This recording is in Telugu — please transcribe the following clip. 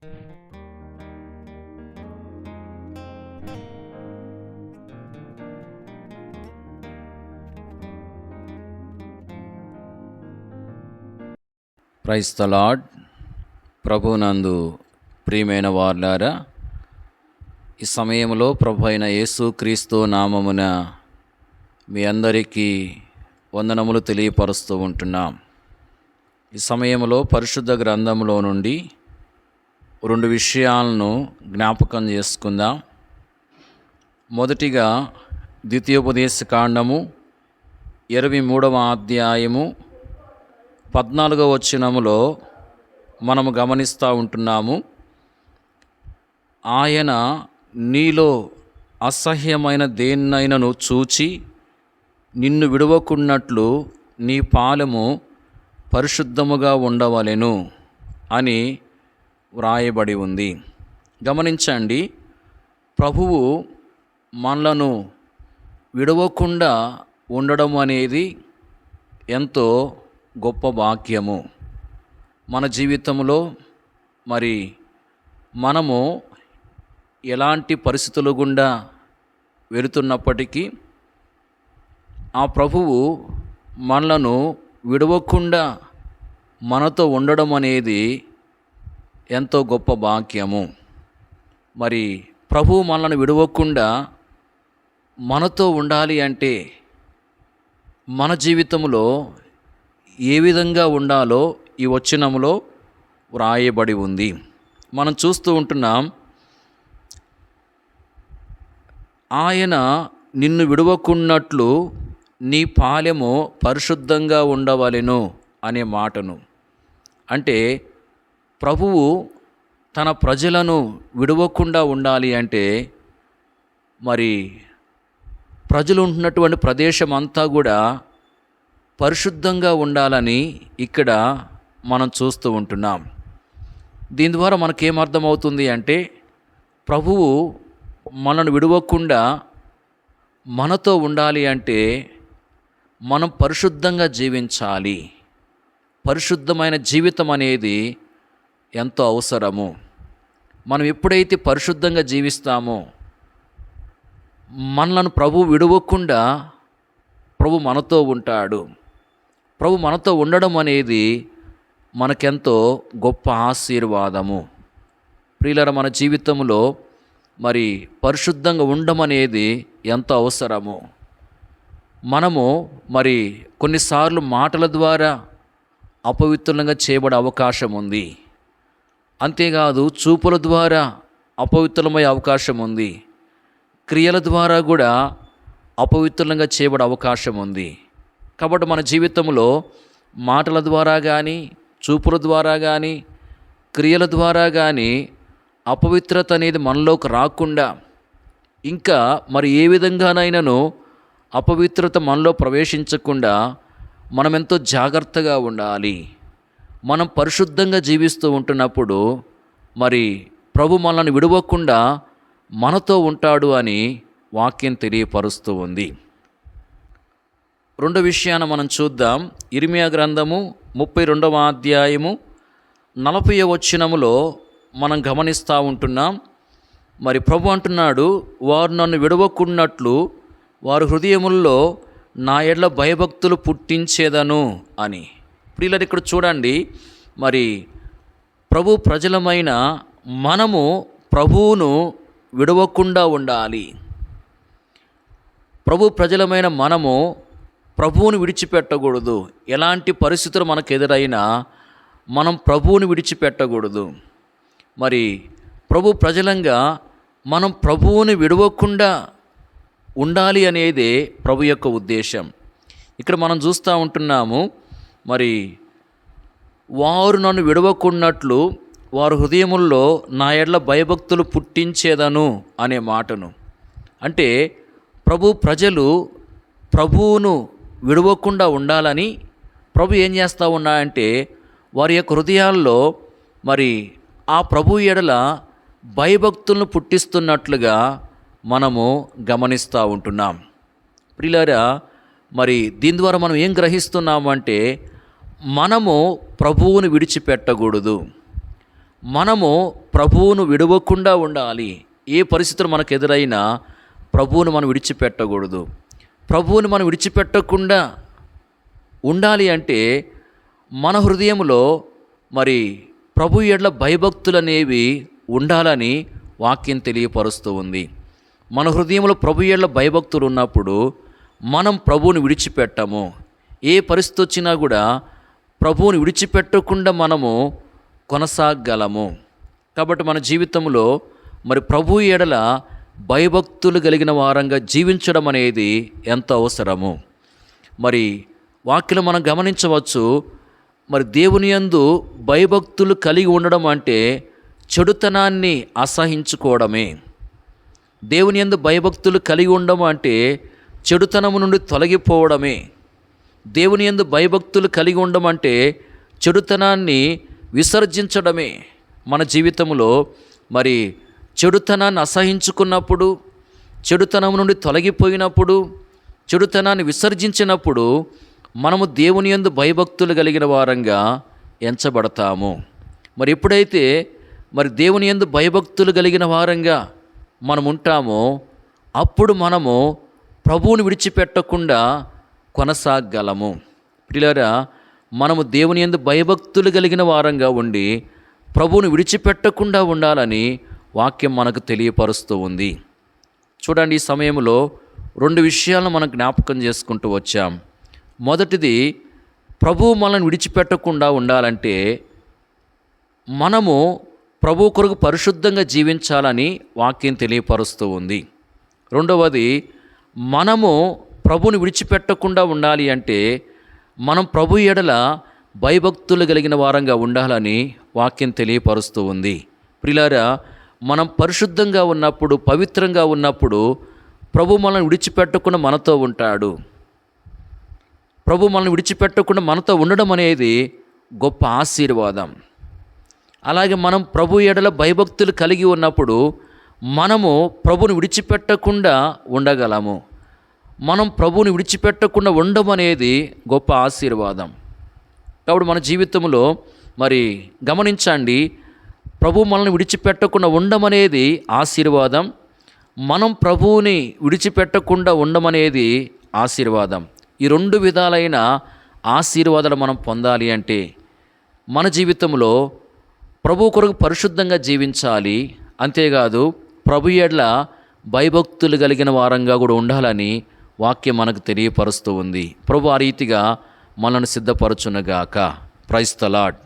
Praise the lord. ప్రభునందు ప్రియమైన వార్లారా, ఈ సమయంలో ప్రభు అయిన యేసు క్రీస్తు నామమున మీ అందరికీ వందనములు తెలియపరుస్తూ ఉంటున్నాం. ఈ సమయంలో పరిశుద్ధ గ్రంథంలో నుండి 2 విషయాలను జ్ఞాపకం చేసుకుందాం. మొదటిగా ద్వితీయోపదేశ కాండము 23వ అధ్యాయము 14వ వచనములో మనము గమనిస్తూ ఉంటున్నాము. ఆయన నీలో అసహ్యమైన దేన్నైనను చూచి నిన్ను విడవకున్నట్లు నీ పాలెము పరిశుద్ధముగా ఉండవలెను అని వ్రాయబడి ఉంది. గమనించండి, ప్రభువు మనలను విడవకుండా ఉండడం అనేది ఎంతో గొప్ప భాగ్యము. మన జీవితంలో మరి మనము ఎలాంటి పరిస్థితుల గుండా వెళుతున్నప్పటికీ ఆ ప్రభువు మనలను విడవకుండా మనతో ఉండడం అనేది ఎంతో గొప్ప భాగ్యము. మరి ప్రభువు మనలను విడవకుండా మనతో ఉండాలి అంటే మన జీవితంలో ఏ విధంగా ఉండాలో ఈ వచనములో వ్రాయబడి ఉంది. మనం చూస్తూ ఉంటున్నాం, ఆయన నిన్ను విడవకున్నట్లు నీ పాలెము పరిశుద్ధంగా ఉండవలెను అనే మాటను. అంటే ప్రభువు తన ప్రజలను విడవకుండా ఉండాలి అంటే మరి ప్రజలు ఉంటున్నటువంటి ప్రదేశం అంతా కూడా పరిశుద్ధంగా ఉండాలని ఇక్కడ మనం చూస్తూ ఉంటున్నాం. దీని ద్వారా మనకేమర్థమవుతుంది అంటే ప్రభువు మనను విడవకుండా మనతో ఉండాలి అంటే మనం పరిశుద్ధంగా జీవించాలి. పరిశుద్ధమైన జీవితం అనేది ఎంతో అవసరము. మనం ఎప్పుడైతే పరిశుద్ధంగా జీవిస్తామో మనలను ప్రభువు విడవకుండా ప్రభు మనతో ఉంటాడు. ప్రభు మనతో ఉండడం అనేది మనకెంతో గొప్ప ఆశీర్వాదము. ప్రియులారా, మన జీవితంలో మరి పరిశుద్ధంగా ఉండడం అనేది ఎంతో అవసరము. మనము మరి కొన్నిసార్లు మాటల ద్వారా అపవిత్రంగా చేయబడే అవకాశం ఉంది. అంతేకాదు చూపుల ద్వారా అపవిత్రమయ్యే అవకాశం ఉంది. క్రియల ద్వారా కూడా అపవిత్రంగా చేయబడే అవకాశం ఉంది. కాబట్టి మన జీవితంలో మాటల ద్వారా కానీ, చూపుల ద్వారా కానీ, క్రియల ద్వారా కానీ అపవిత్రత అనేది మనలోకి రాకుండా, ఇంకా మరి ఏ విధంగానైనాను అపవిత్రత మనలో ప్రవేశించకుండా మనం ఎంతో జాగ్రత్తగా ఉండాలి. మనం పరిశుద్ధంగా జీవిస్తూ ఉంటున్నప్పుడు మరి ప్రభు మనల్ని విడవకుండా మనతో ఉంటాడు అని వాక్యం తెలియపరుస్తూ ఉంది. 2 విషయాన్ని మనం చూద్దాం. ఇర్మియా గ్రంథము 32వ అధ్యాయము 40వ వచనములో మనం గమనిస్తూ ఉంటున్నాం. మరి ప్రభు అంటున్నాడు, వారు నన్ను విడవకున్నట్లు వారి హృదయముల్లో నా ఎడ్ల భయభక్తులు పుట్టించేదను అని. ప్రియులారా, ఇక్కడ చూడండి, మరి ప్రభు ప్రజలమైన మనము ప్రభువును విడవకుండా ఉండాలి. ప్రభు ప్రజలమైన మనము ప్రభువుని విడిచిపెట్టకూడదు. ఎలాంటి పరిస్థితులు మనకు ఎదురైనా మనం ప్రభువుని విడిచిపెట్టకూడదు. మరి ప్రభు ప్రజలంగా మనం ప్రభువుని విడవకుండా ఉండాలి అనేదే ప్రభు యొక్క ఉద్దేశం. ఇక్కడ మనం చూస్తూ ఉంటున్నాము, మరి వారు నన్ను విడవకున్నట్లు వారు హృదయముల్లో నా ఎడ్ల భయభక్తులు పుట్టించేదను అనే మాటను. అంటే ప్రభు ప్రజలు ప్రభువును విడవకుండా ఉండాలని ప్రభు ఏం చేస్తూ ఉన్నాయంటే వారి యొక్క హృదయాల్లో మరి ఆ ప్రభు ఎడల భయభక్తులను పుట్టిస్తున్నట్లుగా మనము గమనిస్తూ ఉంటున్నాం. ప్రియులారా, మరి దీని ద్వారా మనం ఏం గ్రహిస్తున్నాము అంటే మనము ప్రభువుని విడిచిపెట్టకూడదు. మనము ప్రభువును విడవకుండా ఉండాలి. ఏ పరిస్థితులు మనకు ఎదురైనా ప్రభువును మనం విడిచిపెట్టకూడదు. ప్రభువుని మనం విడిచిపెట్టకుండా ఉండాలి అంటే మన హృదయంలో మరి ప్రభు ఎడల భయభక్తులు అనేవి ఉండాలని వాక్యం తెలియపరుస్తూ ఉంది. మన హృదయంలో ప్రభు ఎడల భయభక్తులు ఉన్నప్పుడు మనం ప్రభువుని విడిచిపెట్టము. ఏ పరిస్థితి వచ్చినా కూడా ప్రభువుని విడిచిపెట్టకుండా మనము కొనసాగలము. కాబట్టి మన జీవితంలో మరి ప్రభు ఎడల భయభక్తులు కలిగిన వారంగా జీవించడం అనేది ఎంత అవసరము. మరి వాక్యలో మనం గమనించవచ్చు, మరి దేవుని యందు భయభక్తులు కలిగి ఉండడం అంటే చెడుతనాన్ని అసహించుకోవడమే. దేవుని యందు భయభక్తులు కలిగి ఉండడం అంటే చెడుతనము నుండి తొలగిపోవడమే. దేవుని యందు భయభక్తులు కలిగి ఉండడం అంటే చెడుతనాన్ని విసర్జించడమే. మన జీవితంలో మరి చెడుతనాన్ని అసహించుకున్నప్పుడు, చెడుతనం నుండి తొలగిపోయినప్పుడు, చెడుతనాన్ని విసర్జించినప్పుడు మనము దేవుని యందు భయభక్తులు కలిగిన వారంగా ఎంచబడతాము. మరి ఎప్పుడైతే మరి దేవుని యందు భయభక్తులు కలిగిన వారంగా మనం ఉంటామో అప్పుడు మనము ప్రభువుని విడిచిపెట్టకుండా కొనసాగలము. ప్రియులారా, మనము దేవుని యందు భయభక్తులు కలిగిన వారంగా ఉండి ప్రభువుని విడిచిపెట్టకుండా ఉండాలని వాక్యం మనకు తెలియపరుస్తూ ఉంది. చూడండి, ఈ సమయంలో 2 విషయాలను మనం జ్ఞాపకం చేసుకుంటూ వచ్చాం. మొదటిది, ప్రభువు మనల్ని విడిచిపెట్టకుండా ఉండాలంటే మనము ప్రభు కొరకు పరిశుద్ధంగా జీవించాలని వాక్యం తెలియపరుస్తూ ఉంది. రెండవది, మనము ప్రభువుని విడిచిపెట్టకుండా ఉండాలి అంటే మనం ప్రభు ఎడల భయభక్తులు కలిగిన వారంగా ఉండాలని వాక్యం తెలియపరుస్తూ ఉంది. ప్రియులారా, మనం పరిశుద్ధంగా ఉన్నప్పుడు, పవిత్రంగా ఉన్నప్పుడు ప్రభు మనల్ని విడిచిపెట్టకుండా మనతో ఉంటాడు. ప్రభు మనల్ని విడిచిపెట్టకుండా మనతో ఉండడం అనేది గొప్ప ఆశీర్వాదం. అలాగే మనం ప్రభు ఎడల భయభక్తులు కలిగి ఉన్నప్పుడు మనము ప్రభుని విడిచిపెట్టకుండా ఉండగలము. మనం ప్రభుని విడిచిపెట్టకుండా ఉండడం అనేది గొప్ప ఆశీర్వాదం. కాబట్టి మన జీవితంలో మరి గమనించండి, ప్రభు మనల్ని విడిచిపెట్టకుండా ఉండడం అనేది ఆశీర్వాదం, మనం ప్రభువుని విడిచిపెట్టకుండా ఉండడం అనేది ఆశీర్వాదం. ఈ 2 విధాలైన ఆశీర్వాదాలు మనం పొందాలి అంటే మన జీవితంలో ప్రభు కొరకు పరిశుద్ధంగా జీవించాలి. అంతేకాదు ప్రభు ఎడల భయభక్తులు కలిగిన వారంగా కూడా ఉండాలని వాక్యం మనకు తెలియపరుస్తూ ఉంది. ప్రభు ఆ రీతిగా మనల్ని సిద్ధపరచునుగాక. Praise the lord.